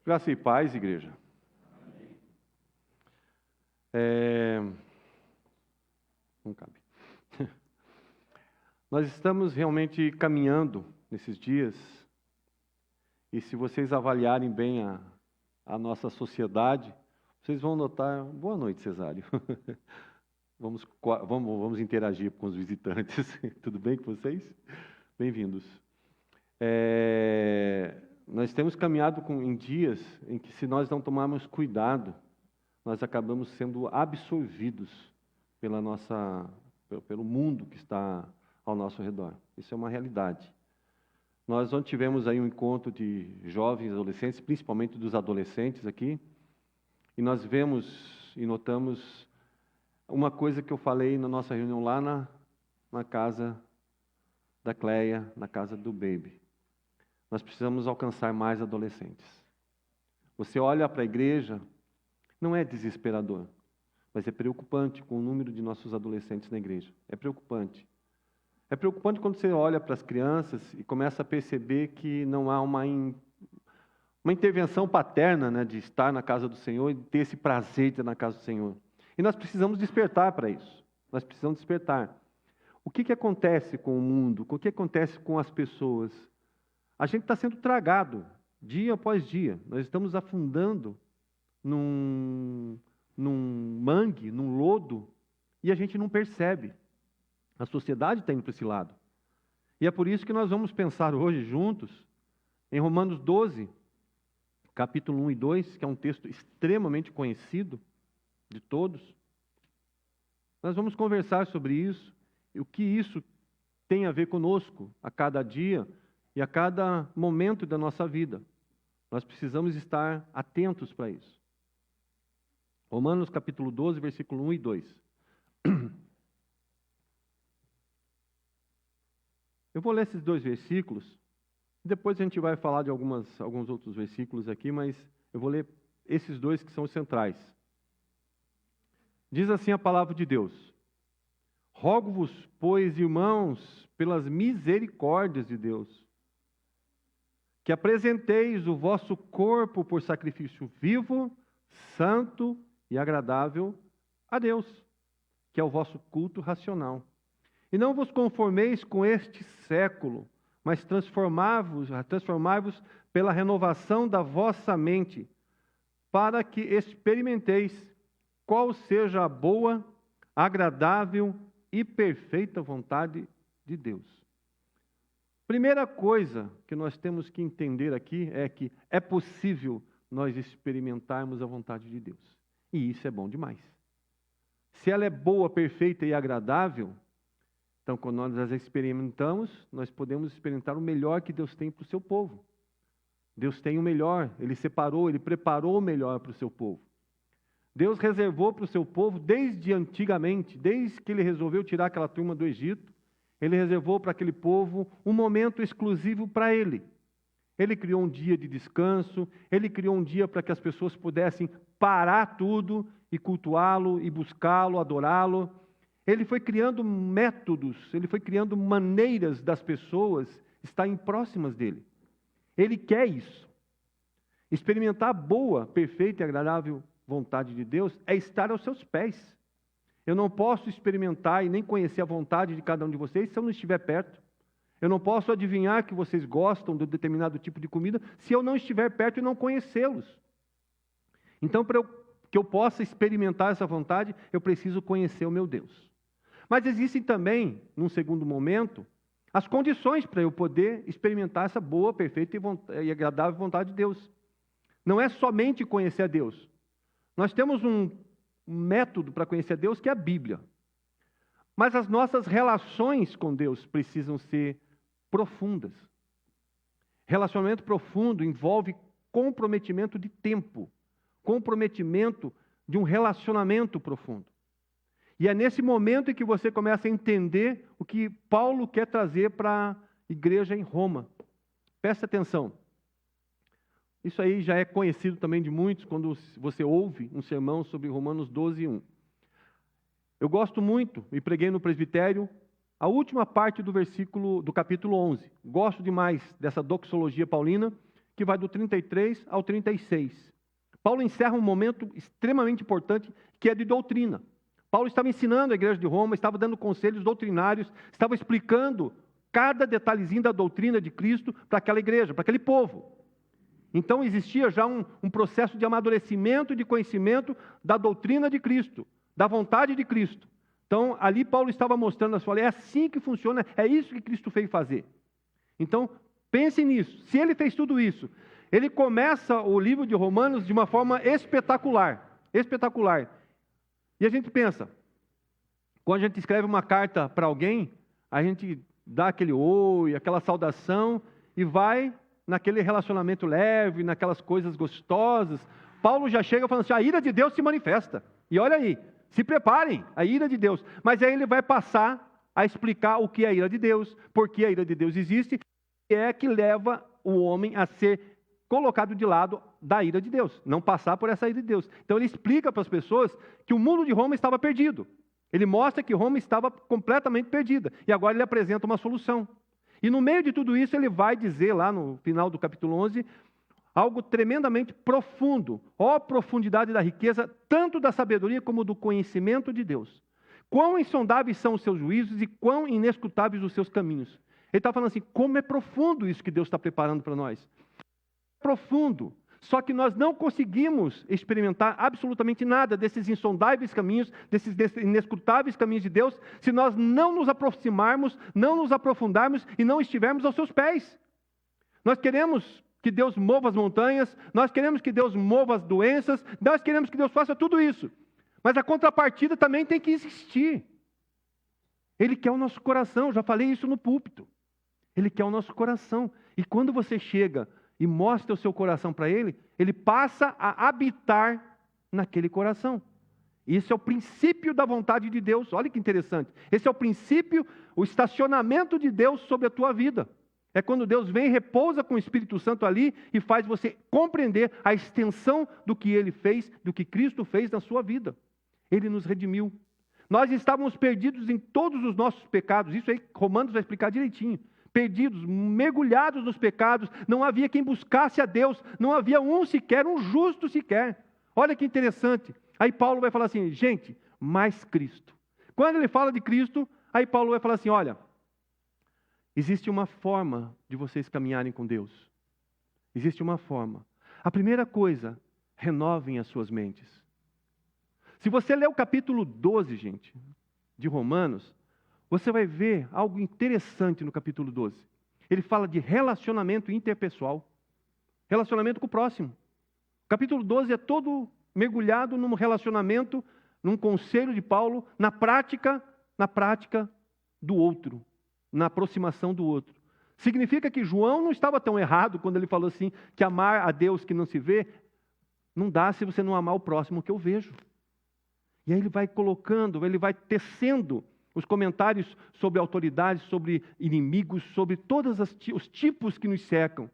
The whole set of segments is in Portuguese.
Graça e paz, igreja. Não cabe. Nós estamos realmente caminhando nesses dias, e se vocês avaliarem bem a nossa sociedade, vocês vão notar... Boa noite, Cesário. Vamos interagir com os visitantes. Tudo bem com vocês? Bem-vindos. Nós temos caminhado em dias em que, se nós não tomarmos cuidado, nós acabamos sendo absorvidos pelo mundo que está ao nosso redor. Isso é uma realidade. Nós ontem tivemos aí um encontro de jovens adolescentes, principalmente dos adolescentes aqui, e nós vemos e notamos uma coisa que eu falei na nossa reunião lá na casa da Cleia, na casa do Baby. Nós precisamos alcançar mais adolescentes. Você olha para a igreja, não é desesperador, mas é preocupante com o número de nossos adolescentes na igreja. É preocupante. É preocupante quando você olha para as crianças e começa a perceber que não há uma intervenção paterna, né, de estar na casa do Senhor e ter esse prazer de estar na casa do Senhor. E nós precisamos despertar para isso. Nós precisamos despertar. O que acontece com o mundo? O que acontece com as pessoas? A gente está sendo tragado, dia após dia. Nós estamos afundando num mangue, num lodo, e a gente não percebe. A sociedade está indo para esse lado. E é por isso que nós vamos pensar hoje juntos em Romanos 12, capítulo 1 e 2, que é um texto extremamente conhecido de todos. Nós vamos conversar sobre isso, e o que isso tem a ver conosco a cada dia e a cada momento da nossa vida. Nós precisamos estar atentos para isso. Romanos capítulo 12, versículo 1 e 2. Eu vou ler esses dois versículos, depois a gente vai falar de alguns outros versículos aqui, mas eu vou ler esses dois que são os centrais. Diz assim a palavra de Deus: Rogo-vos, pois, irmãos, pelas misericórdias de Deus, que apresenteis o vosso corpo por sacrifício vivo, santo e agradável a Deus, que é o vosso culto racional. E não vos conformeis com este século, mas transformai-vos pela renovação da vossa mente, para que experimenteis qual seja a boa, agradável e perfeita vontade de Deus. Primeira coisa que nós temos que entender aqui é que é possível nós experimentarmos a vontade de Deus. E isso é bom demais. Se ela é boa, perfeita e agradável, então, quando nós as experimentamos, nós podemos experimentar o melhor que Deus tem para o seu povo. Deus tem o melhor, Ele separou, Ele preparou o melhor para o seu povo. Deus reservou para o seu povo, desde antigamente, desde que Ele resolveu tirar aquela turma do Egito, Ele reservou para aquele povo um momento exclusivo para Ele. Ele criou um dia de descanso, Ele criou um dia para que as pessoas pudessem parar tudo e cultuá-lo, e buscá-lo, adorá-lo. Ele foi criando métodos, ele foi criando maneiras das pessoas estarem próximas dele. Ele quer isso. Experimentar a boa, perfeita e agradável vontade de Deus é estar aos seus pés. Eu não posso experimentar e nem conhecer a vontade de cada um de vocês se eu não estiver perto. Eu não posso adivinhar que vocês gostam de determinado tipo de comida se eu não estiver perto e não conhecê-los. Então, para que eu possa experimentar essa vontade, eu preciso conhecer o meu Deus. Mas existem também, num segundo momento, as condições para eu poder experimentar essa boa, perfeita e agradável vontade de Deus. Não é somente conhecer a Deus. Nós temos um método para conhecer a Deus, que é a Bíblia. Mas as nossas relações com Deus precisam ser profundas. Relacionamento profundo envolve comprometimento de tempo, comprometimento de um relacionamento profundo. E é nesse momento em que você começa a entender o que Paulo quer trazer para a igreja em Roma. Preste atenção. Isso aí já é conhecido também de muitos, quando você ouve um sermão sobre Romanos 12, 1. Eu gosto muito, e preguei no presbitério, a última parte do capítulo 11. Gosto demais dessa doxologia paulina, que vai do 33 ao 36. Paulo encerra um momento extremamente importante, que é de doutrina. Paulo estava ensinando a igreja de Roma, estava dando conselhos doutrinários, estava explicando cada detalhezinho da doutrina de Cristo para aquela igreja, para aquele povo. Então existia já um processo de amadurecimento e de conhecimento da doutrina de Cristo, da vontade de Cristo. Então ali Paulo estava mostrando, é assim que funciona, é isso que Cristo fez fazer. Então pense nisso, se ele fez tudo isso, ele começa o livro de Romanos de uma forma espetacular, espetacular. E a gente pensa, quando a gente escreve uma carta para alguém, a gente dá aquele oi, aquela saudação e vai naquele relacionamento leve, naquelas coisas gostosas. Paulo já chega falando assim, a ira de Deus se manifesta. E olha aí, se preparem, a ira de Deus. Mas aí ele vai passar a explicar o que é a ira de Deus, por que a ira de Deus existe, e é que leva o homem a ser colocado de lado da ira de Deus, não passar por essa ira de Deus. Então ele explica para as pessoas que o mundo de Roma estava perdido. Ele mostra que Roma estava completamente perdida. E agora ele apresenta uma solução. E no meio de tudo isso ele vai dizer lá no final do capítulo 11, algo tremendamente profundo. Ó profundidade da riqueza, tanto da sabedoria como do conhecimento de Deus. Quão insondáveis são os seus juízos e quão inescrutáveis os seus caminhos. Ele está falando assim, como é profundo isso que Deus está preparando para nós. Profundo, só que nós não conseguimos experimentar absolutamente nada desses insondáveis caminhos, desses inescrutáveis caminhos de Deus, se nós não nos aproximarmos, não nos aprofundarmos e não estivermos aos seus pés. Nós queremos que Deus mova as montanhas, nós queremos que Deus mova as doenças, nós queremos que Deus faça tudo isso, mas a contrapartida também tem que existir. Ele quer o nosso coração, já falei isso no púlpito, Ele quer o nosso coração, e quando você chega e mostra o seu coração para Ele, Ele passa a habitar naquele coração. Isso é o princípio da vontade de Deus. Olha que interessante. Esse é o princípio, o estacionamento de Deus sobre a tua vida. É quando Deus vem e repousa com o Espírito Santo ali e faz você compreender a extensão do que Ele fez, do que Cristo fez na sua vida. Ele nos redimiu. Nós estávamos perdidos em todos os nossos pecados. Isso aí Romanos vai explicar direitinho. Perdidos, mergulhados nos pecados, não havia quem buscasse a Deus, não havia um sequer, um justo sequer. Olha que interessante. Aí Paulo vai falar assim, gente, mais Cristo. Quando ele fala de Cristo, aí Paulo vai falar assim, olha, existe uma forma de vocês caminharem com Deus. Existe uma forma. A primeira coisa, renovem as suas mentes. Se você ler o capítulo 12, gente, de Romanos, você vai ver algo interessante no capítulo 12. Ele fala de relacionamento interpessoal. Relacionamento com o próximo. O capítulo 12 é todo mergulhado num relacionamento, num conselho de Paulo, na prática do outro. Na aproximação do outro. Significa que João não estava tão errado quando ele falou assim, que amar a Deus que não se vê, não dá se você não amar o próximo que eu vejo. E aí ele vai colocando, ele vai tecendo os comentários sobre autoridades, sobre inimigos, sobre todos os tipos que nos cercam.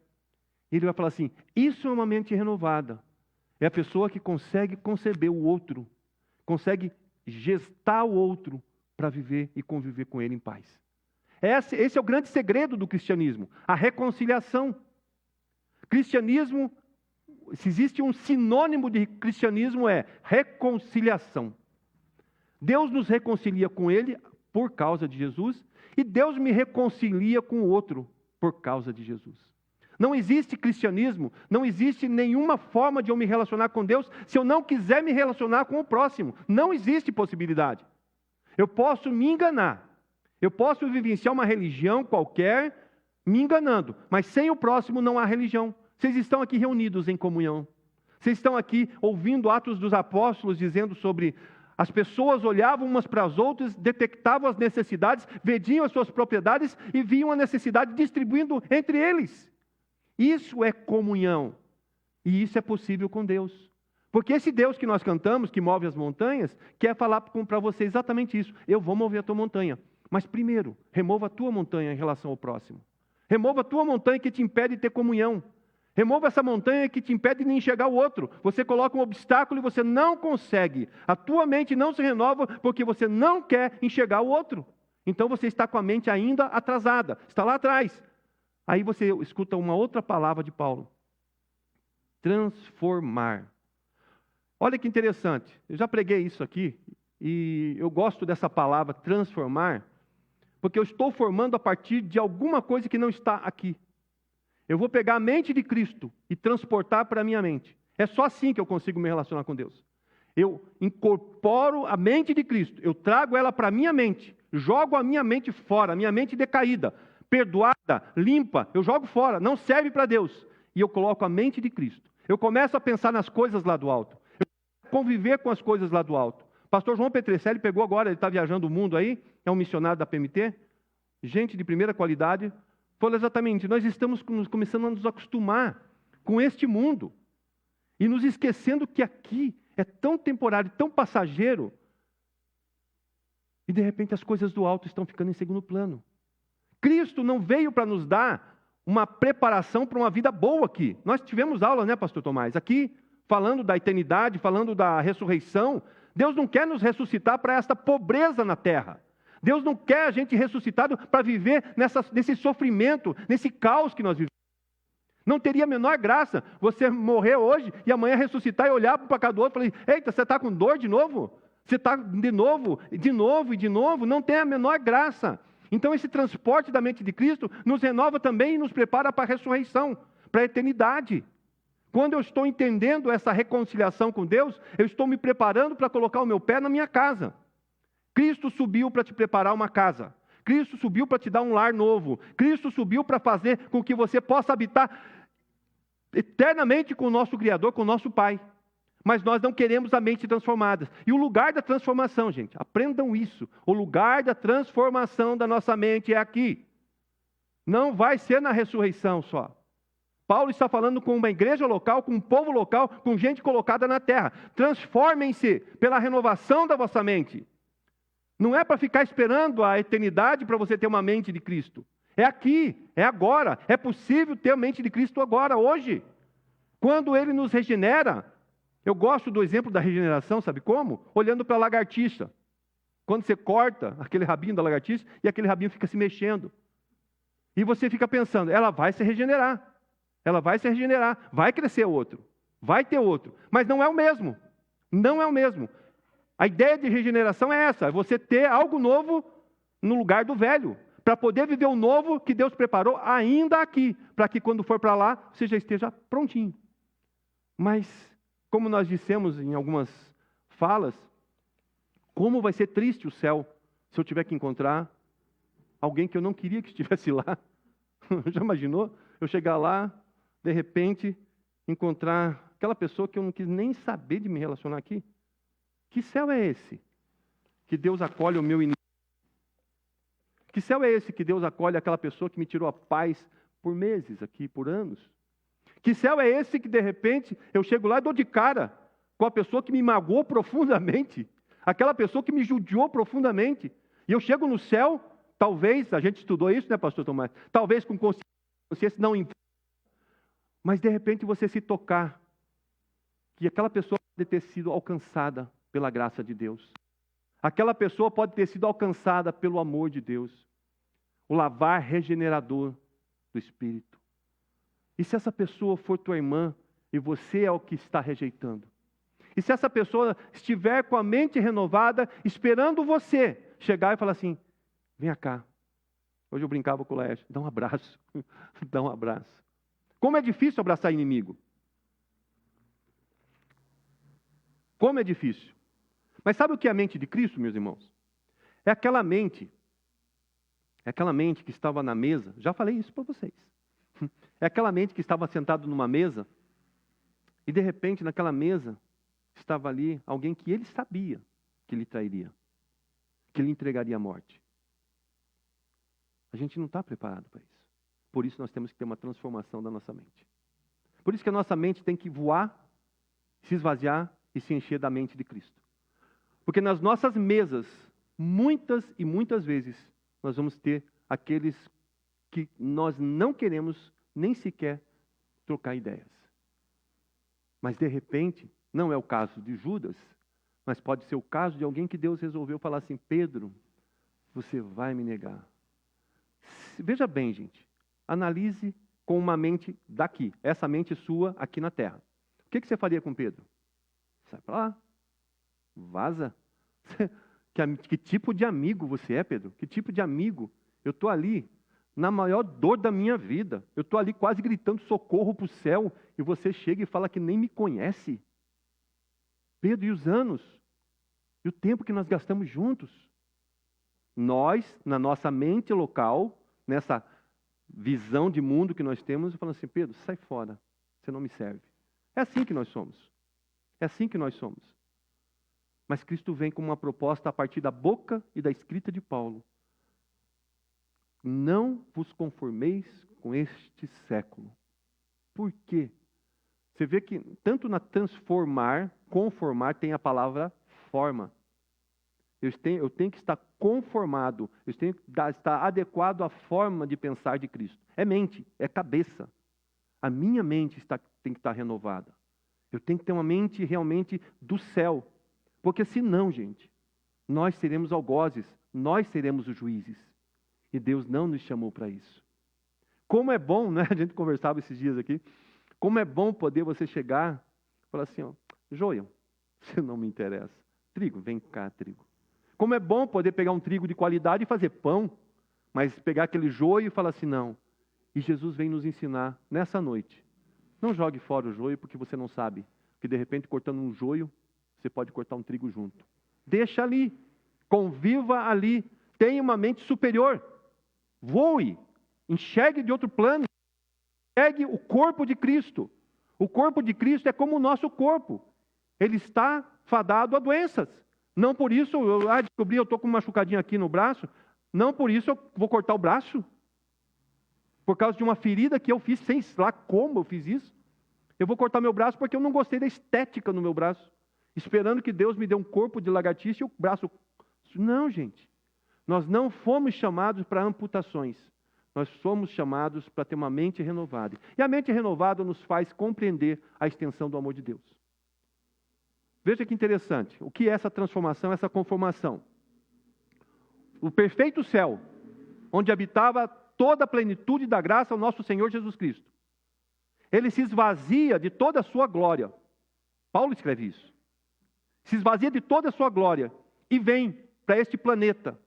Ele vai falar assim, isso é uma mente renovada. É a pessoa que consegue conceber o outro, consegue gestar o outro para viver e conviver com ele em paz. Esse é o grande segredo do cristianismo, a reconciliação. Cristianismo, se existe um sinônimo de cristianismo, é reconciliação. Deus nos reconcilia com Ele por causa de Jesus, e Deus me reconcilia com o outro por causa de Jesus. Não existe cristianismo, não existe nenhuma forma de eu me relacionar com Deus se eu não quiser me relacionar com o próximo. Não existe possibilidade. Eu posso me enganar, eu posso vivenciar uma religião qualquer me enganando, mas sem o próximo não há religião. Vocês estão aqui reunidos em comunhão. Vocês estão aqui ouvindo Atos dos Apóstolos dizendo sobre as pessoas olhavam umas para as outras, detectavam as necessidades, vendiam as suas propriedades e viam a necessidade distribuindo entre eles. Isso é comunhão. E isso é possível com Deus. Porque esse Deus que nós cantamos, que move as montanhas, quer falar para você exatamente isso. Eu vou mover a tua montanha. Mas primeiro, remova a tua montanha em relação ao próximo. Remova a tua montanha que te impede de ter comunhão. Remova essa montanha que te impede de enxergar o outro. Você coloca um obstáculo e você não consegue. A tua mente não se renova porque você não quer enxergar o outro. Então você está com a mente ainda atrasada. Está lá atrás. Aí você escuta uma outra palavra de Paulo. transformar. Olha que interessante, eu já preguei isso aqui, e eu gosto dessa palavra transformar, porque eu estou formando a partir de alguma coisa que não está aqui. Eu vou pegar a mente de Cristo e transportar para a minha mente. É só assim que eu consigo me relacionar com Deus. Eu incorporo a mente de Cristo, eu trago ela para a minha mente, jogo a minha mente fora, a minha mente decaída, perdoada, limpa, eu jogo fora, não serve para Deus. E eu coloco a mente de Cristo. Eu começo a pensar nas coisas lá do alto. Eu começo a conviver com as coisas lá do alto. Pastor João Petrecelli pegou agora, ele está viajando o mundo aí, é um missionário da PMT, gente de primeira qualidade, falou exatamente, nós estamos começando a nos acostumar com este mundo, e nos esquecendo que aqui é tão temporário, tão passageiro, e de repente as coisas do alto estão ficando em segundo plano. Cristo não veio para nos dar uma preparação para uma vida boa aqui. Nós tivemos aula, né, pastor Tomás? Aqui, falando da eternidade, falando da ressurreição. Deus não quer nos ressuscitar para esta pobreza na terra. Deus não quer a gente ressuscitado para viver nesse sofrimento, nesse caos que nós vivemos. Não teria a menor graça você morrer hoje e amanhã ressuscitar e olhar para um para cada outro e falar, eita, você está com dor de novo? Você está de novo, de novo e de novo? Não tem a menor graça. Então esse transporte da mente de Cristo nos renova também e nos prepara para a ressurreição, para a eternidade. Quando eu estou entendendo essa reconciliação com Deus, eu estou me preparando para colocar o meu pé na minha casa. Cristo subiu para te preparar uma casa. Cristo subiu para te dar um lar novo. Cristo subiu para fazer com que você possa habitar eternamente com o nosso Criador, com o nosso Pai. Mas nós não queremos a mente transformada. E o lugar da transformação, gente, aprendam isso. O lugar da transformação da nossa mente é aqui. Não vai ser na ressurreição só. Paulo está falando com uma igreja local, com um povo local, com gente colocada na terra. Transformem-se pela renovação da vossa mente. Não é para ficar esperando a eternidade para você ter uma mente de Cristo. É aqui, é agora. É possível ter a mente de Cristo agora, hoje. Quando Ele nos regenera, eu gosto do exemplo da regeneração, sabe como? Olhando para a lagartixa. Quando você corta aquele rabinho da lagartixa e aquele rabinho fica se mexendo. E você fica pensando, ela vai se regenerar. Ela vai se regenerar, vai crescer outro, vai ter outro. Mas não é o mesmo. Não é o mesmo. A ideia de regeneração é essa, é você ter algo novo no lugar do velho, para poder viver o novo que Deus preparou ainda aqui, para que quando for para lá, você já esteja prontinho. Mas, como nós dissemos em algumas falas, como vai ser triste o céu se eu tiver que encontrar alguém que eu não queria que estivesse lá. Já imaginou? Eu chegar lá, de repente, encontrar aquela pessoa que eu não quis nem saber de me relacionar aqui. Que céu é esse? Que Deus acolhe o meu inimigo. Que céu é esse que Deus acolhe aquela pessoa que me tirou a paz por meses aqui, por anos? Que céu é esse que, de repente, eu chego lá e dou de cara com a pessoa que me magoou profundamente, aquela pessoa que me judiou profundamente, e eu chego no céu, talvez, a gente estudou isso, né, pastor Tomás? Talvez com consciência não importa, mas de repente você se tocar, que aquela pessoa pode ter sido alcançada pela graça de Deus. Aquela pessoa pode ter sido alcançada pelo amor de Deus. O lavar regenerador do Espírito. E se essa pessoa for tua irmã e você é o que está rejeitando? E se essa pessoa estiver com a mente renovada, esperando você chegar e falar assim, vem cá. Hoje eu brincava com o Laércio, dá um abraço. Dá um abraço. Como é difícil abraçar inimigo. Como é difícil. Mas sabe o que é a mente de Cristo, meus irmãos? É aquela mente que estava na mesa, já falei isso para vocês. É aquela mente que estava sentado numa mesa, e de repente naquela mesa estava ali alguém que ele sabia que lhe trairia, que lhe entregaria a morte. A gente não está preparado para isso. Por isso nós temos que ter uma transformação da nossa mente. Por isso que a nossa mente tem que voar, se esvaziar e se encher da mente de Cristo. Porque nas nossas mesas, muitas e muitas vezes, nós vamos ter aqueles que nós não queremos nem sequer trocar ideias. Mas de repente, não é o caso de Judas, mas pode ser o caso de alguém que Deus resolveu falar assim, Pedro, você vai me negar. Veja bem, gente, analise com uma mente daqui, essa mente sua aqui na terra. O que você faria com Pedro? Sai para lá. Vaza. Que tipo de amigo você é, Pedro? Que tipo de amigo? Eu estou ali na maior dor da minha vida. Eu estou ali quase gritando socorro para o céu e você chega e fala que nem me conhece. Pedro, e os anos? E o tempo que nós gastamos juntos? Nós, na nossa mente local, nessa visão de mundo que nós temos, falando assim, Pedro, sai fora, você não me serve. É assim que nós somos. É assim que nós somos. Mas Cristo vem com uma proposta a partir da boca e da escrita de Paulo. Não vos conformeis com este século. Por quê? Você vê que tanto na transformar, conformar, tem a palavra forma. Eu tenho que estar conformado, eu tenho que estar adequado à forma de pensar de Cristo. É mente, é cabeça. A minha mente tem que estar renovada. Eu tenho que ter uma mente realmente do céu. Porque senão, gente, nós seremos algozes, nós seremos os juízes. E Deus não nos chamou para isso. Como é bom, né? A gente conversava esses dias aqui. Como é bom poder você chegar e falar assim, ó, joio, você não me interessa. Trigo, vem cá, trigo. Como é bom poder pegar um trigo de qualidade e fazer pão, mas pegar aquele joio e falar assim, não. E Jesus vem nos ensinar nessa noite. Não jogue fora o joio porque você não sabe que de repente cortando um joio, você pode cortar um trigo junto. Deixa ali, conviva ali, tenha uma mente superior. Voe, enxergue de outro plano. Enxergue o corpo de Cristo. O corpo de Cristo é como o nosso corpo. Ele está fadado a doenças. Não por isso, descobri, eu estou com uma machucadinha aqui no braço. Não por isso eu vou cortar o braço. Por causa de uma ferida que eu fiz, sem lá como eu fiz isso. Eu vou cortar meu braço porque eu não gostei da estética no meu braço. Esperando que Deus me dê um corpo de lagartixa e o braço... Não, gente. Nós não fomos chamados para amputações. Nós somos chamados para ter uma mente renovada. E a mente renovada nos faz compreender a extensão do amor de Deus. Veja que interessante. O que é essa transformação, essa conformação? O perfeito céu, onde habitava toda a plenitude da graça ao nosso Senhor Jesus Cristo. Ele se esvazia de toda a sua glória. Paulo escreve isso. Se esvazia de toda a sua glória e vem para este planeta.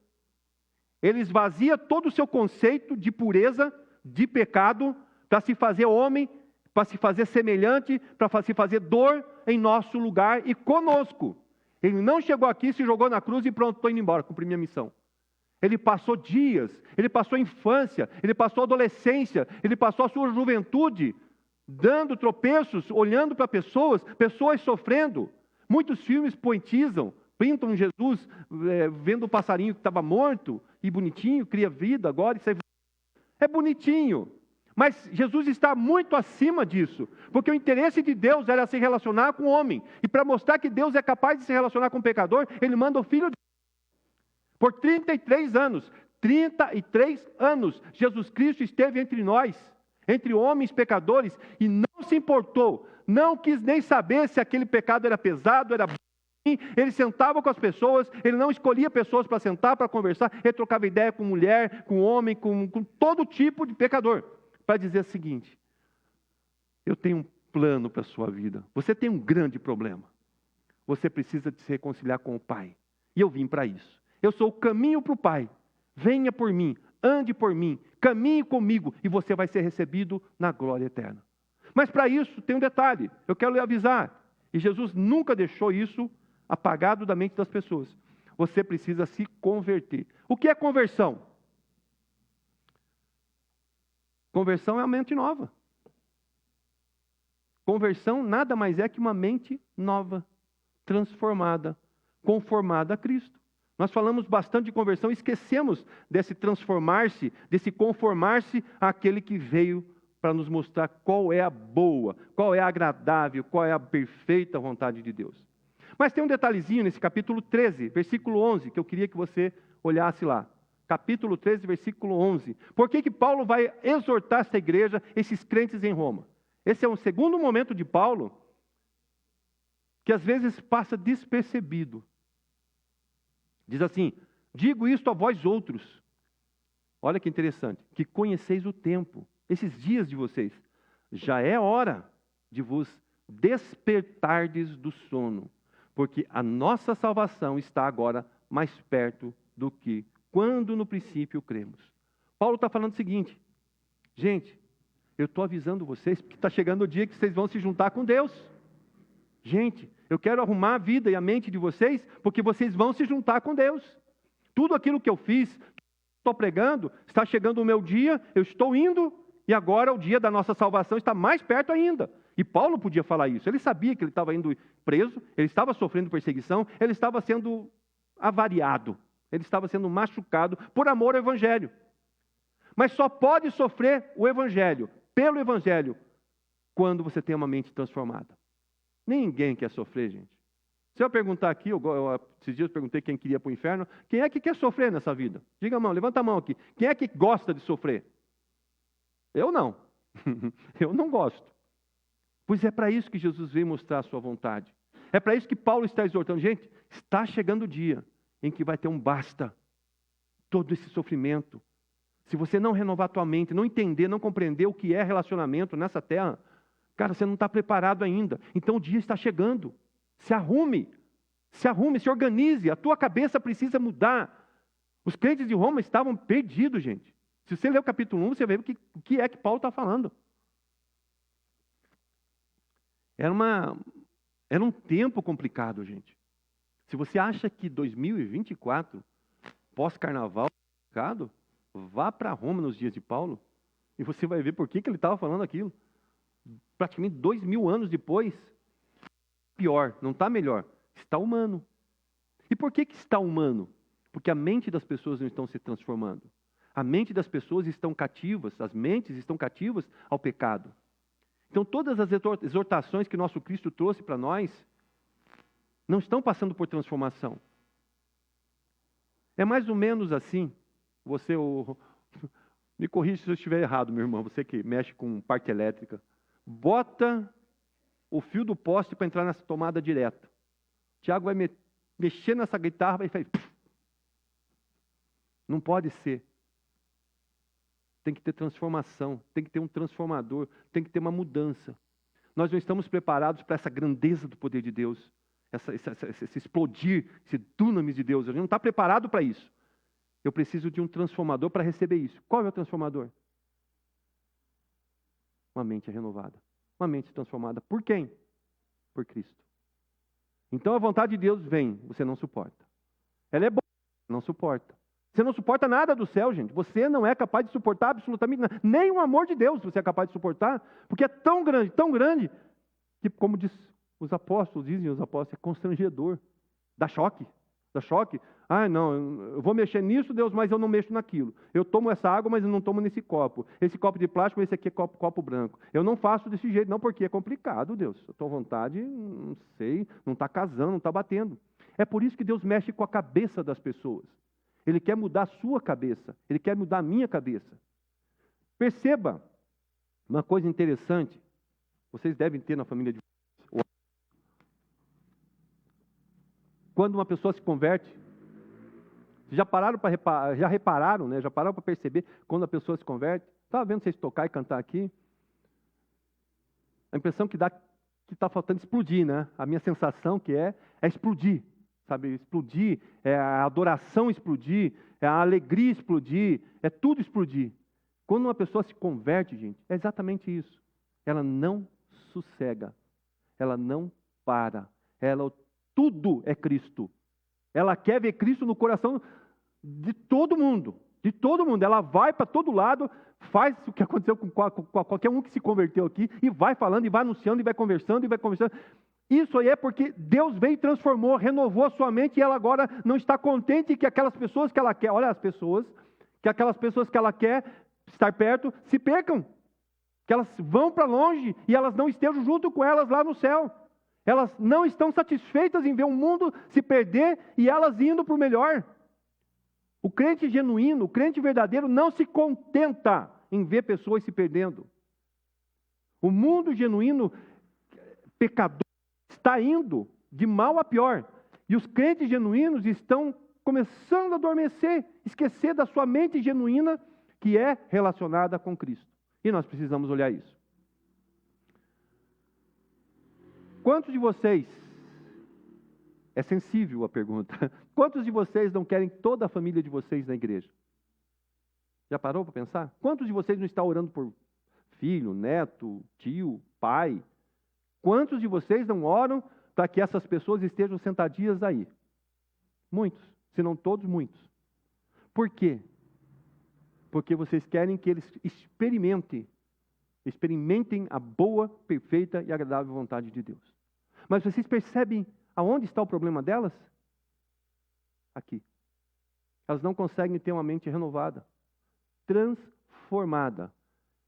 Ele esvazia todo o seu conceito de pureza, de pecado, para se fazer homem, para se fazer semelhante, para se fazer dor em nosso lugar e conosco. Ele não chegou aqui, se jogou na cruz e pronto, estou indo embora, cumpri minha missão. Ele passou dias, ele passou a infância, ele passou a adolescência, ele passou a sua juventude, dando tropeços, olhando para pessoas sofrendo. Muitos filmes poetizam, pintam Jesus vendo o passarinho que estava morto e bonitinho, cria vida agora. Isso é bonitinho. Mas Jesus está muito acima disso, porque o interesse de Deus era se relacionar com o homem. E para mostrar que Deus é capaz de se relacionar com o pecador, Ele manda o Filho de Deus. Por 33 anos, Jesus Cristo esteve entre nós, entre homens pecadores, e não se importou, não quis nem saber se aquele pecado era pesado, era bom. Ele sentava com as pessoas, ele não escolhia pessoas para sentar, para conversar, ele trocava ideia com mulher, com homem, com todo tipo de pecador, para dizer o seguinte: eu tenho um plano para a sua vida, você tem um grande problema, você precisa de se reconciliar com o Pai, e eu vim para isso, eu sou o caminho para o Pai, venha por mim, ande por mim, caminhe comigo, e você vai ser recebido na glória eterna. Mas para isso tem um detalhe, eu quero lhe avisar, e Jesus nunca deixou isso apagado da mente das pessoas. Você precisa se converter. O que é conversão? Conversão é a mente nova. Conversão nada mais é que uma mente nova, transformada, conformada a Cristo. Nós falamos bastante de conversão e esquecemos desse transformar-se, desse conformar-se àquele que veio para nos mostrar qual é a boa, qual é a agradável, qual é a perfeita vontade de Deus. Mas tem um detalhezinho nesse capítulo 13, versículo 11, que eu queria que você olhasse lá. Capítulo 13, versículo 11. Por que Paulo vai exortar essa igreja, esses crentes em Roma? Esse é um segundo momento de Paulo que às vezes passa despercebido. Diz assim: digo isto a vós outros. Olha que interessante. Que conheceis o tempo, esses dias de vocês. Já é hora de vos despertardes do sono, porque a nossa salvação está agora mais perto do que quando no princípio cremos. Paulo está falando o seguinte, gente, eu estou avisando vocês, porque está chegando o dia que vocês vão se juntar com Deus. Gente, eu quero arrumar a vida e a mente de vocês, porque vocês vão se juntar com Deus. Tudo aquilo que eu fiz, estou pregando, está chegando o meu dia, eu estou indo, e agora o dia da nossa salvação está mais perto ainda. E Paulo podia falar isso. Ele sabia que ele estava indo preso, ele estava sofrendo perseguição, ele estava sendo avariado, ele estava sendo machucado por amor ao Evangelho. Mas só pode sofrer o Evangelho, pelo Evangelho, quando você tem uma mente transformada. Ninguém quer sofrer, gente. Se eu perguntar aqui, esses dias eu perguntei quem queria para o inferno, quem é que quer sofrer nessa vida? Diga a mão, levanta a mão aqui. Quem é que gosta de sofrer? Eu não. Eu não gosto. Pois é para isso que Jesus veio mostrar a sua vontade. É para isso que Paulo está exortando. Gente, está chegando o dia em que vai ter um basta. Todo esse sofrimento. Se você não renovar a tua mente, não entender, não compreender o que é relacionamento nessa terra, cara, você não está preparado ainda. Então o dia está chegando. Se arrume, se organize. A tua cabeça precisa mudar. Os crentes de Roma estavam perdidos, gente. Se você ler o capítulo 1, você vê o que é que Paulo está falando. Era um tempo complicado, gente. Se você acha que 2024, pós-carnaval, é complicado, vá para Roma nos dias de Paulo e você vai ver por que ele estava falando aquilo. Praticamente 2000 anos depois, pior, não está melhor, está humano. E por que está humano? Porque a mente das pessoas não estão se transformando. A mente das pessoas estão cativas, as mentes estão cativas ao pecado. Então todas as exortações que nosso Cristo trouxe para nós não estão passando por transformação. É mais ou menos assim, me corrija se eu estiver errado, meu irmão, você que mexe com parte elétrica, bota o fio do poste para entrar nessa tomada direta. O Tiago vai mexer nessa guitarra e faz... Não pode ser. Tem que ter transformação, tem que ter um transformador, tem que ter uma mudança. Nós não estamos preparados para essa grandeza do poder de Deus, esse explodir, esse dunamis de Deus. A gente não está preparado para isso. Eu preciso de um transformador para receber isso. Qual é o transformador? Uma mente renovada. Uma mente transformada. Por quem? Por Cristo. Então a vontade de Deus vem, você não suporta. Ela é boa, não suporta. Você não suporta nada do céu, gente. Você não é capaz de suportar absolutamente nada. Nem o amor de Deus você é capaz de suportar, porque é tão grande, que como dizem os apóstolos, é constrangedor. Dá choque. Ah, não, eu vou mexer nisso, Deus, mas eu não mexo naquilo. Eu tomo essa água, mas eu não tomo nesse copo. Esse copo de plástico, esse aqui é copo branco. Eu não faço desse jeito, não, porque é complicado, Deus. A tua vontade, não sei, não está casando, não está batendo. É por isso que Deus mexe com a cabeça das pessoas. Ele quer mudar a sua cabeça. Ele quer mudar a minha cabeça. Perceba uma coisa interessante. Vocês devem ter na família de vocês. Quando uma pessoa se converte, já repararam, né? Já pararam para perceber quando a pessoa se converte? Estava vendo vocês tocar e cantar aqui. A impressão que dá que está faltando explodir, né? A minha sensação que é explodir. Sabe, explodir, é a adoração explodir, é a alegria explodir, é tudo explodir. Quando uma pessoa se converte, gente, é exatamente isso. Ela não sossega, ela não para, tudo é Cristo. Ela quer ver Cristo no coração de todo mundo, Ela vai para todo lado, faz o que aconteceu com qualquer um que se converteu aqui, e vai falando, e vai anunciando, e vai conversando. Isso aí é porque Deus veio e transformou, renovou a sua mente, e ela agora não está contente que aquelas pessoas que ela quer, aquelas pessoas que ela quer estar perto, se percam. Que elas vão para longe e elas não estejam junto com elas lá no céu. Elas não estão satisfeitas em ver o mundo se perder e elas indo para o melhor. O crente genuíno, o crente verdadeiro, não se contenta em ver pessoas se perdendo. O mundo genuíno, pecador, está indo de mal a pior. E os crentes genuínos estão começando a adormecer, esquecer da sua mente genuína que é relacionada com Cristo. E nós precisamos olhar isso. Quantos de vocês, é sensível a pergunta, quantos de vocês não querem toda a família de vocês na igreja? Já parou para pensar? Quantos de vocês não estão orando por filho, neto, tio, pai? Quantos de vocês não oram para que essas pessoas estejam sentadinhas aí? Muitos, se não todos, muitos. Por quê? Porque vocês querem que eles experimentem a boa, perfeita e agradável vontade de Deus. Mas vocês percebem aonde está o problema delas? Aqui. Elas não conseguem ter uma mente renovada, transformada.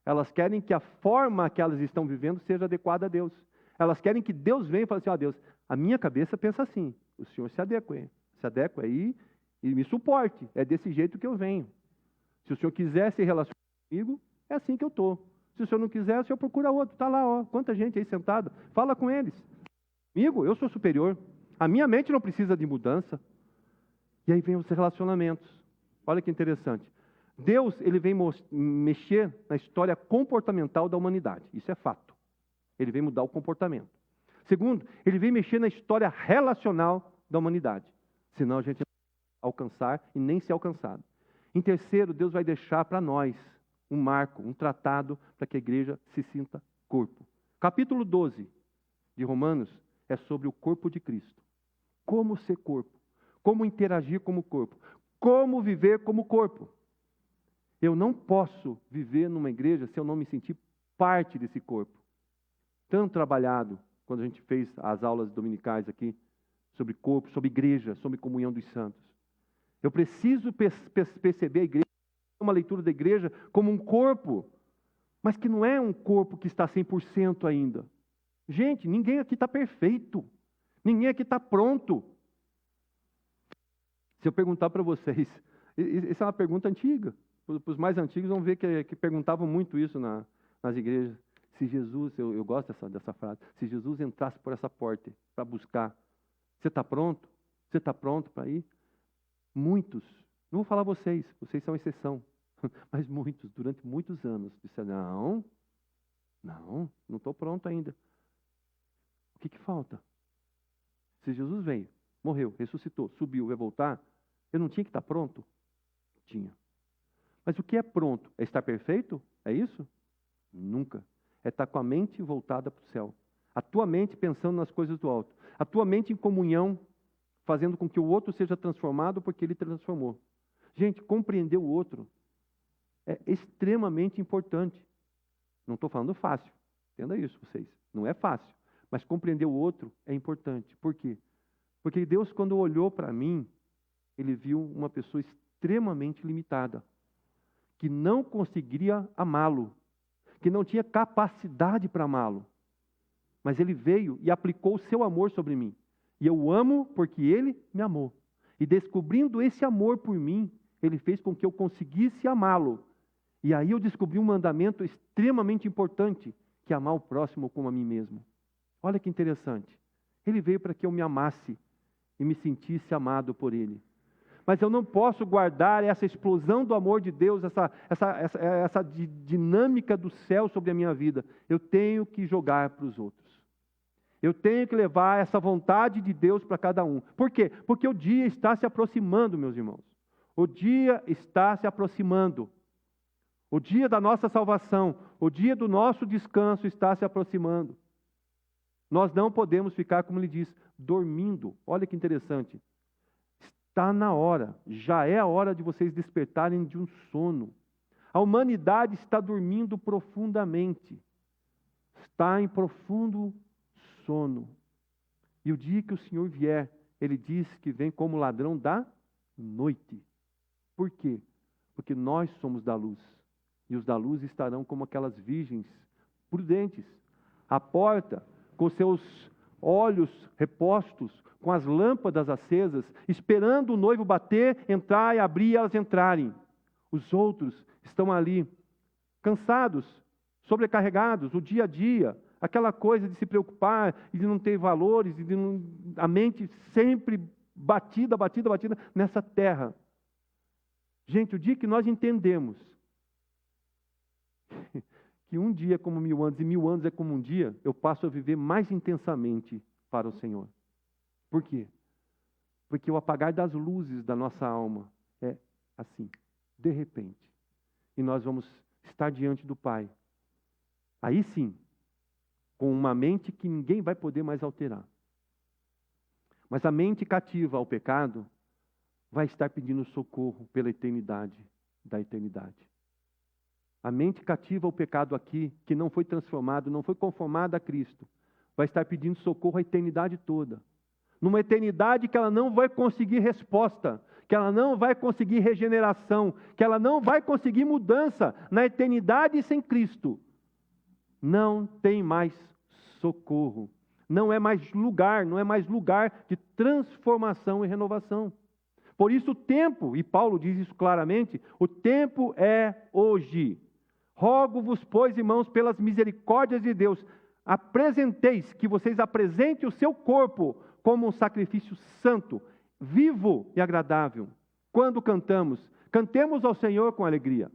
Elas querem que a forma que elas estão vivendo seja adequada a Deus. Elas querem que Deus venha e fale assim, ó Deus, a minha cabeça pensa assim, o Senhor se adequa aí e me suporte, é desse jeito que eu venho. Se o Senhor quiser se relacionar comigo, é assim que eu estou. Se o Senhor não quiser, o Senhor procura outro. Está lá, ó, quanta gente aí sentada. Fala com eles. Comigo, eu sou superior. A minha mente não precisa de mudança. E aí vem os relacionamentos. Olha que interessante. Deus, ele vem mexer na história comportamental da humanidade. Isso é fato. Ele vem mudar o comportamento. Segundo, ele vem mexer na história relacional da humanidade. Senão a gente não vai alcançar e nem ser alcançado. Em terceiro, Deus vai deixar para nós um marco, um tratado para que a igreja se sinta corpo. Capítulo 12 de Romanos é sobre o corpo de Cristo. Como ser corpo, como interagir como corpo, como viver como corpo. Eu não posso viver numa igreja se eu não me sentir parte desse corpo. Tanto trabalhado, quando a gente fez as aulas dominicais aqui, sobre corpo, sobre igreja, sobre comunhão dos santos. Eu preciso perceber a igreja, uma leitura da igreja como um corpo, mas que não é um corpo que está 100% ainda. Gente, ninguém aqui está perfeito. Ninguém aqui está pronto. Se eu perguntar para vocês, essa é uma pergunta antiga. Os mais antigos vão ver que perguntavam muito isso nas igrejas. Se Jesus, eu gosto dessa frase, se Jesus entrasse por essa porta para buscar, você está pronto? Você está pronto para ir? Muitos, não vou falar vocês são exceção, mas muitos, durante muitos anos, disseram, não estou pronto ainda. O que falta? Se Jesus veio, morreu, ressuscitou, subiu, vai voltar, eu não tinha que estar pronto? Tinha. Mas o que é pronto? É estar perfeito? É isso? Nunca. É estar com a mente voltada para o céu. A tua mente pensando nas coisas do alto. A tua mente em comunhão, fazendo com que o outro seja transformado porque ele transformou. Gente, compreender o outro é extremamente importante. Não estou falando fácil. Entenda isso, vocês. Não é fácil. Mas compreender o outro é importante. Por quê? Porque Deus, quando olhou para mim, Ele viu uma pessoa extremamente limitada, que não conseguiria amá-lo, que não tinha capacidade para amá-lo. Mas Ele veio e aplicou o seu amor sobre mim. E eu o amo porque Ele me amou. E descobrindo esse amor por mim, Ele fez com que eu conseguisse amá-lo. E aí eu descobri um mandamento extremamente importante, que é amar o próximo como a mim mesmo. Olha que interessante. Ele veio para que eu me amasse e me sentisse amado por Ele. Mas eu não posso guardar essa explosão do amor de Deus, essa dinâmica do céu sobre a minha vida. Eu tenho que jogar para os outros. Eu tenho que levar essa vontade de Deus para cada um. Por quê? Porque o dia está se aproximando, meus irmãos. O dia está se aproximando. O dia da nossa salvação, o dia do nosso descanso está se aproximando. Nós não podemos ficar, como ele diz, dormindo. Olha que interessante. Está na hora, já é a hora de vocês despertarem de um sono. A humanidade está dormindo profundamente. Está em profundo sono. E o dia que o Senhor vier, Ele diz que vem como ladrão da noite. Por quê? Porque nós somos da luz. E os da luz estarão como aquelas virgens prudentes, à porta, com seus olhos repostos, com as lâmpadas acesas, esperando o noivo bater, entrar e abrir e elas entrarem. Os outros estão ali, cansados, sobrecarregados, o dia a dia, aquela coisa de se preocupar e de não ter valores, e de a mente sempre batida nessa terra. Gente, o dia que nós entendemos que um dia é como 1000 anos e 1000 anos é como um dia, eu passo a viver mais intensamente para o Senhor. Por quê? Porque o apagar das luzes da nossa alma é assim, de repente. E nós vamos estar diante do Pai. Aí sim, com uma mente que ninguém vai poder mais alterar. Mas a mente cativa ao pecado vai estar pedindo socorro pela eternidade da eternidade. A mente cativa ao pecado aqui, que não foi transformado, não foi conformada a Cristo, vai estar pedindo socorro a eternidade toda. Numa eternidade que ela não vai conseguir resposta, que ela não vai conseguir regeneração, que ela não vai conseguir mudança na eternidade sem Cristo. Não tem mais socorro. Não é mais lugar de transformação e renovação. Por isso o tempo, e Paulo diz isso claramente, o tempo é hoje. Rogo-vos, pois, irmãos, pelas misericórdias de Deus, que vocês apresentem o seu corpo como um sacrifício santo, vivo e agradável. Quando cantamos, cantemos ao Senhor com alegria.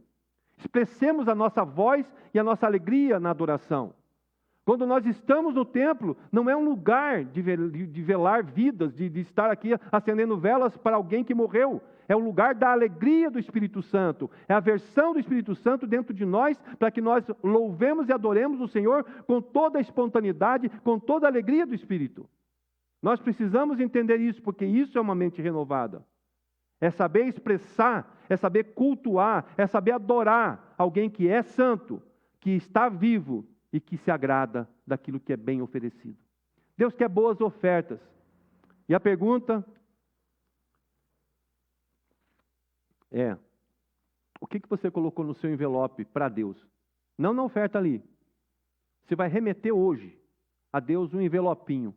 Expressemos a nossa voz e a nossa alegria na adoração. Quando nós estamos no templo, não é um lugar de velar vidas, de estar aqui acendendo velas para alguém que morreu. É o lugar da alegria do Espírito Santo. É a versão do Espírito Santo dentro de nós, para que nós louvemos e adoremos o Senhor com toda a espontaneidade, com toda a alegria do Espírito. Nós precisamos entender isso, porque isso é uma mente renovada. É saber expressar, é saber cultuar, é saber adorar alguém que é santo, que está vivo e que se agrada daquilo que é bem oferecido. Deus quer boas ofertas. E a pergunta é: o que você colocou no seu envelope para Deus? Não na oferta ali. Você vai remeter hoje a Deus um envelopinho.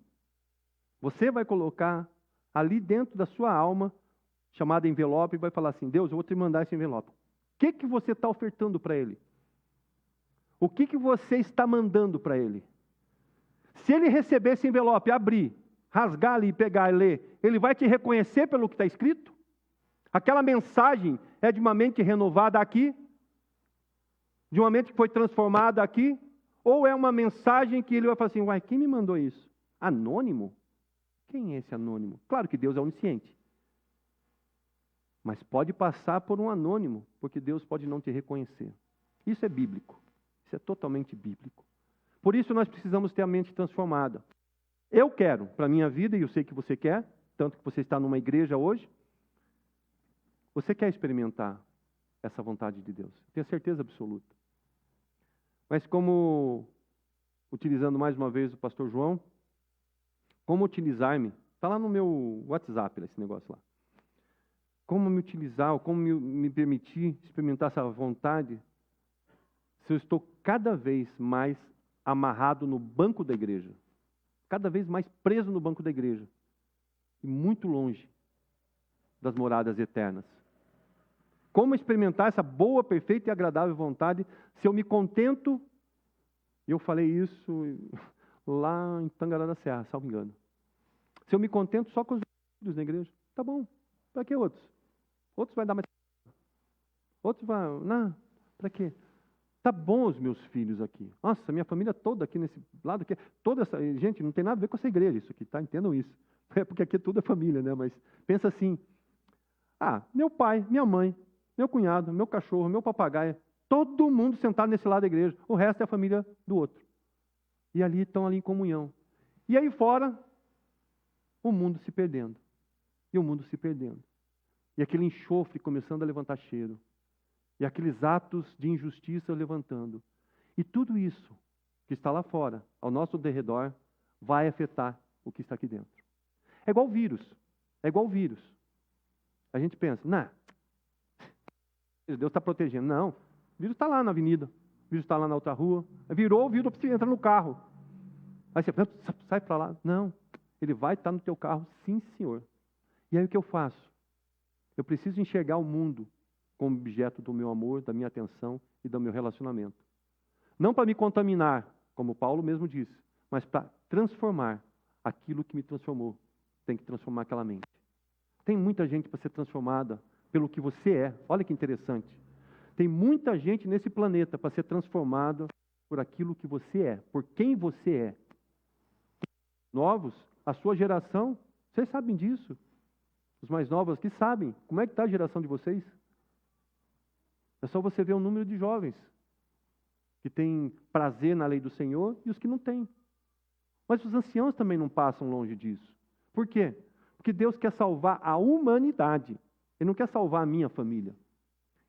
Você vai colocar ali dentro da sua alma, chamado envelope, e vai falar assim: Deus, eu vou te mandar esse envelope. O que você está ofertando para Ele? O que você está mandando para Ele? Se Ele receber esse envelope, abrir, rasgar ali, pegar e ler, Ele vai te reconhecer pelo que está escrito? Aquela mensagem é de uma mente renovada aqui? De uma mente que foi transformada aqui? Ou é uma mensagem que Ele vai falar assim: uai, quem me mandou isso? Anônimo? Quem é esse anônimo? Claro que Deus é onisciente. Mas pode passar por um anônimo, porque Deus pode não te reconhecer. Isso é bíblico. Isso é totalmente bíblico. Por isso nós precisamos ter a mente transformada. Eu quero para a minha vida, e eu sei que você quer, tanto que você está numa igreja hoje. Você quer experimentar essa vontade de Deus? Tenho certeza absoluta. Mas como, utilizando mais uma vez o pastor João, como utilizar-me? Está lá no meu WhatsApp, esse negócio lá. Como me utilizar, ou como me permitir experimentar essa vontade, se eu estou cada vez mais amarrado no banco da igreja, cada vez mais preso no banco da igreja, e muito longe das moradas eternas. Como experimentar essa boa, perfeita e agradável vontade, se eu me contento, e eu falei isso lá em Tangará da Serra, salvo engano. Se eu me contento só com os filhos na igreja, tá bom. Para que outros? Outros vai dar mais. Outros vai. Não, para quê? Tá bom os meus filhos aqui. Nossa, minha família toda aqui nesse lado aqui. Toda essa. Gente, não tem nada a ver com essa igreja, isso aqui, tá? Entendam isso. É porque aqui tudo é família, né? Mas pensa assim. Meu pai, minha mãe, meu cunhado, meu cachorro, meu papagaio, todo mundo sentado nesse lado da igreja. O resto é a família do outro. E ali estão ali em comunhão. E aí fora, o mundo se perdendo. E o mundo se perdendo. E aquele enxofre começando a levantar cheiro. E aqueles atos de injustiça levantando. E tudo isso que está lá fora, ao nosso derredor, vai afetar o que está aqui dentro. É igual vírus. É igual vírus. A gente pensa, Deus está protegendo. Não, o vírus está lá na avenida. O vírus está lá na outra rua. Virou, o vírus entra no carro. Aí você sai para lá. Não, ele vai estar no teu carro, sim, senhor. E aí o que eu faço? Eu preciso enxergar o mundo como objeto do meu amor, da minha atenção e do meu relacionamento. Não para me contaminar, como Paulo mesmo disse, mas para transformar aquilo que me transformou. Tem que transformar aquela mente. Tem muita gente para ser transformada pelo que você é. Olha que interessante. Tem muita gente nesse planeta para ser transformada por aquilo que você é, por quem você é. Novos, a sua geração, vocês sabem disso. Os mais novos aqui sabem. Como é que está a geração de vocês? É só você ver o número de jovens que têm prazer na lei do Senhor e os que não têm. Mas os anciãos também não passam longe disso. Por quê? Porque Deus quer salvar a humanidade. Ele não quer salvar a minha família.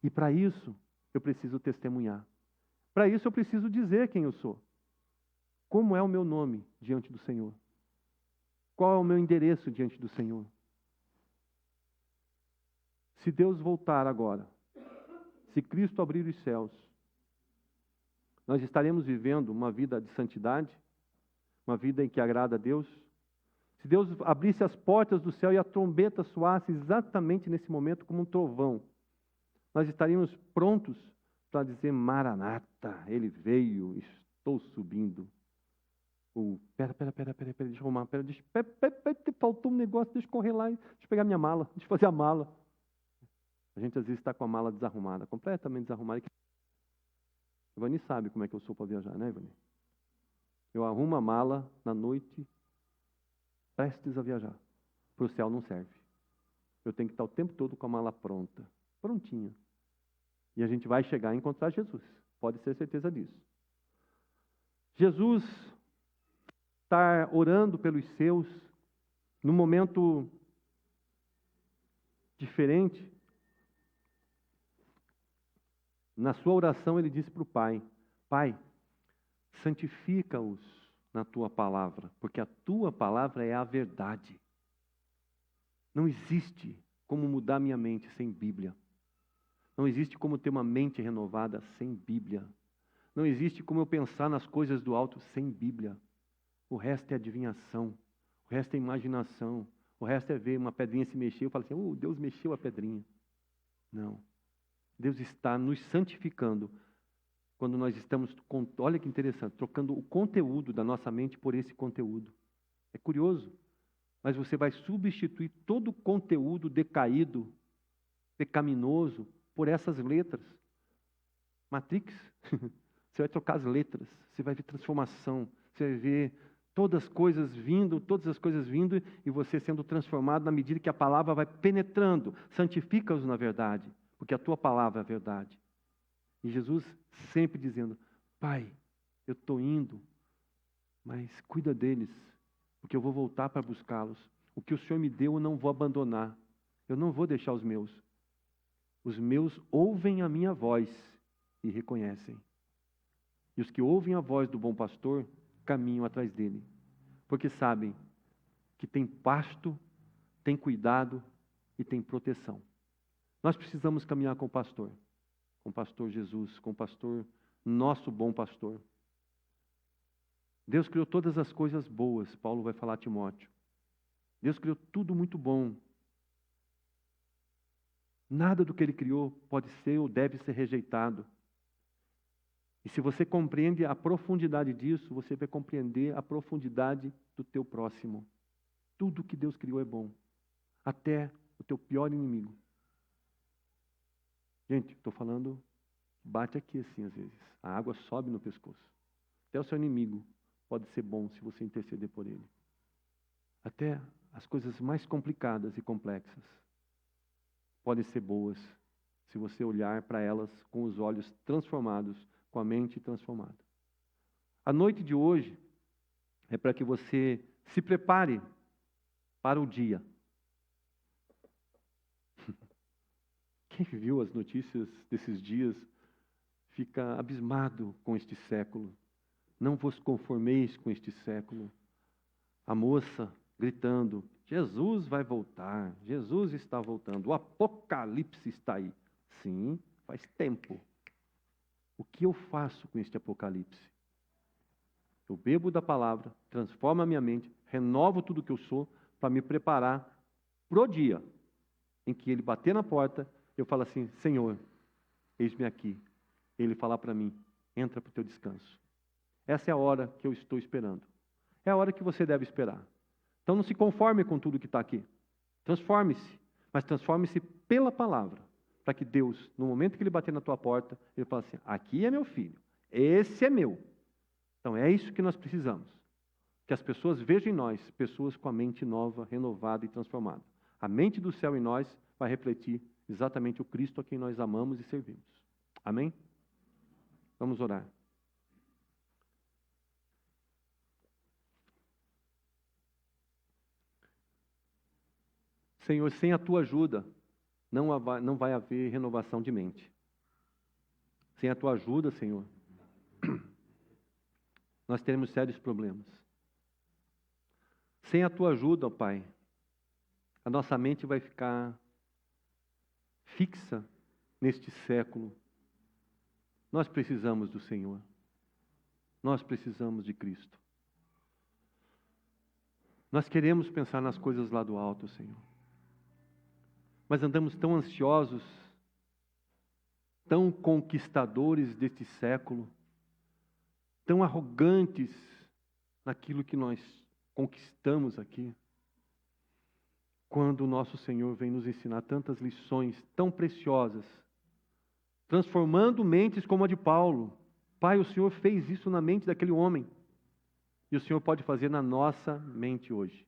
E para isso, eu preciso testemunhar. Para isso, eu preciso dizer quem eu sou. Como é o meu nome diante do Senhor? Qual é o meu endereço diante do Senhor? Se Deus voltar agora, se Cristo abrir os céus, nós estaremos vivendo uma vida de santidade, uma vida em que agrada a Deus. Se Deus abrisse as portas do céu e a trombeta soasse exatamente nesse momento como um trovão, nós estaríamos prontos para dizer: Maranata, Ele veio, estou subindo. Pera, deixa eu arrumar, faltou um negócio, deixa eu correr lá, deixa eu pegar minha mala, deixa eu fazer a mala. A gente às vezes está com a mala desarrumada, completamente desarrumada. Ivani sabe como é que eu sou para viajar, né, Ivani? Eu arrumo a mala na noite, prestes a viajar. Para o céu não serve. Eu tenho que estar o tempo todo com a mala pronta, prontinha. E a gente vai chegar a encontrar Jesus. Pode ter certeza disso. Jesus está orando pelos seus, num momento diferente. Na sua oração ele disse para o Pai: Pai, santifica-os na tua palavra, porque a tua palavra é a verdade. Não existe como mudar minha mente sem Bíblia. Não existe como ter uma mente renovada sem Bíblia. Não existe como eu pensar nas coisas do alto sem Bíblia. O resto é adivinhação, o resto é imaginação, o resto é ver uma pedrinha se mexer. Eu falo assim: Deus mexeu a pedrinha. Não. Deus está nos santificando quando nós estamos, olha que interessante, trocando o conteúdo da nossa mente por esse conteúdo. É curioso, mas você vai substituir todo o conteúdo decaído, pecaminoso, por essas letras. Matrix, você vai trocar as letras, você vai ver transformação, você vai ver todas as coisas vindo e você sendo transformado na medida que a palavra vai penetrando. Santifica-os na verdade, porque a tua palavra é a verdade. E Jesus sempre dizendo: Pai, eu estou indo, mas cuida deles, porque eu vou voltar para buscá-los. O que o Senhor me deu eu não vou abandonar. Eu não vou deixar os meus. Os meus ouvem a minha voz e reconhecem. E os que ouvem a voz do bom pastor caminham atrás dele, porque sabem que tem pasto, tem cuidado e tem proteção. Nós precisamos caminhar com o pastor Jesus, com o pastor, nosso bom pastor. Deus criou todas as coisas boas, Paulo vai falar a Timóteo. Deus criou tudo muito bom. Nada do que Ele criou pode ser ou deve ser rejeitado. E se você compreende a profundidade disso, você vai compreender a profundidade do teu próximo. Tudo que Deus criou é bom, até o teu pior inimigo. Gente, estou falando, bate aqui assim às vezes. A água sobe no pescoço. Até o seu inimigo pode ser bom se você interceder por ele. Até as coisas mais complicadas e complexas podem ser boas se você olhar para elas com os olhos transformados, com a mente transformada. A noite de hoje é para que você se prepare para o dia. Quem viu as notícias desses dias fica abismado com este século. Não vos conformeis com este século. A moça gritando: Jesus vai voltar, Jesus está voltando, o apocalipse está aí. Sim, faz tempo. O que eu faço com este apocalipse? Eu bebo da palavra, transformo a minha mente, renovo tudo o que eu sou para me preparar para o dia em que ele bater na porta. Eu falo assim: Senhor, eis-me aqui. Ele falar para mim: entra para o teu descanso. Essa é a hora que eu estou esperando. É a hora que você deve esperar. Então não se conforme com tudo que está aqui. Transforme-se, mas transforme-se pela palavra. Para que Deus, no momento que Ele bater na tua porta, Ele fala assim: aqui é meu filho, esse é meu. Então é isso que nós precisamos. Que as pessoas vejam em nós pessoas com a mente nova, renovada e transformada. A mente do céu em nós vai refletir exatamente o Cristo a quem nós amamos e servimos. Amém? Vamos orar. Senhor, sem a Tua ajuda, não vai haver renovação de mente. Sem a Tua ajuda, Senhor, nós teremos sérios problemas. Sem a Tua ajuda, ó Pai, a nossa mente vai ficar fixa neste século. Nós precisamos do Senhor. Nós precisamos de Cristo. Nós queremos pensar nas coisas lá do alto, Senhor. Mas andamos tão ansiosos, tão conquistadores deste século, tão arrogantes naquilo que nós conquistamos aqui, quando o nosso Senhor vem nos ensinar tantas lições tão preciosas, transformando mentes como a de Paulo. Pai, o Senhor fez isso na mente daquele homem, e o Senhor pode fazer na nossa mente hoje.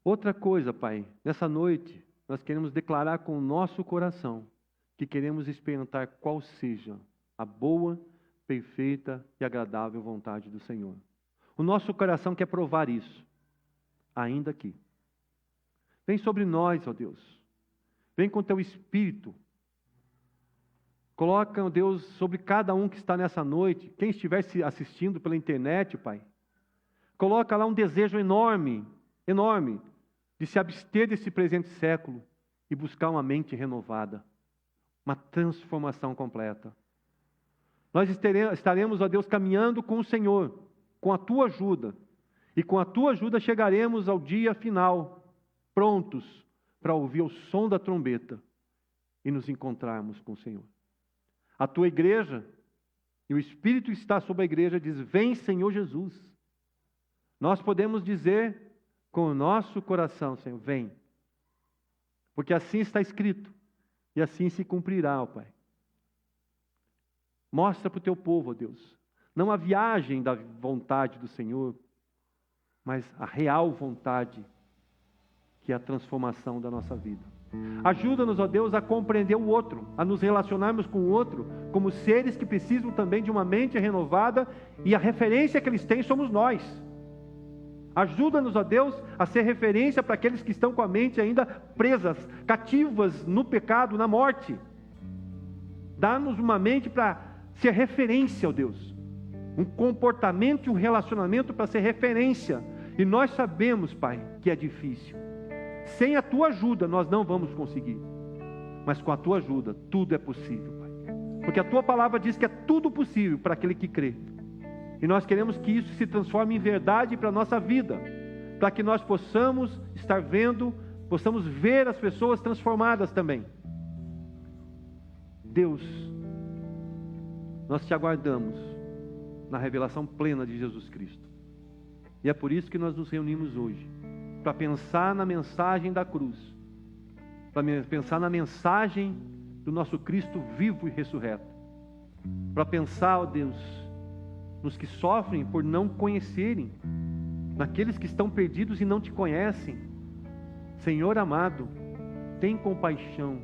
Outra coisa, Pai, nessa noite, nós queremos declarar com o nosso coração que queremos experimentar qual seja a boa, perfeita e agradável vontade do Senhor. O nosso coração quer provar isso, ainda aqui. Vem sobre nós, ó Deus. Vem com Teu Espírito. Coloca, ó Deus, sobre cada um que está nessa noite, quem estiver se assistindo pela internet, Pai. Coloca lá um desejo enorme, enorme, de se abster desse presente século e buscar uma mente renovada, uma transformação completa. Nós estaremos, ó Deus, caminhando com o Senhor, com a Tua ajuda, e com a Tua ajuda chegaremos ao dia final, prontos para ouvir o som da trombeta e nos encontrarmos com o Senhor. A Tua igreja, e o Espírito que está sobre a igreja diz: vem, Senhor Jesus. Nós podemos dizer com o nosso coração, Senhor, vem. Porque assim está escrito. E assim se cumprirá, ó Pai. Mostra para o Teu povo, ó Deus, não a viagem da vontade do Senhor, mas a real vontade, que é a transformação da nossa vida. Ajuda-nos, ó Deus, a compreender o outro, a nos relacionarmos com o outro, como seres que precisam também de uma mente renovada, e a referência que eles têm somos nós. Ajuda-nos, ó Deus, a ser referência para aqueles que estão com a mente ainda presas, cativas no pecado, na morte. Dá-nos uma mente para ser referência, ó Deus. Um comportamento e um relacionamento para ser referência. E nós sabemos, Pai, que é difícil. Sem a Tua ajuda nós não vamos conseguir. Mas com a Tua ajuda tudo é possível, Pai. Porque a Tua palavra diz que é tudo possível para aquele que crê. E nós queremos que isso se transforme em verdade para a nossa vida, para que nós possamos estar vendo, possamos ver as pessoas transformadas também. Deus, nós Te aguardamos na revelação plena de Jesus Cristo. E é por isso que nós nos reunimos hoje, para pensar na mensagem da cruz, para pensar na mensagem do nosso Cristo vivo e ressurreto, para pensar, ó Deus, nos que sofrem por não conhecerem, naqueles que estão perdidos e não Te conhecem. Senhor amado, tem compaixão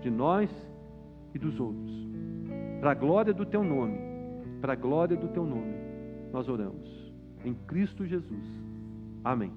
de nós e dos outros. Para a glória do Teu nome, nós oramos. Em Cristo Jesus. Amém.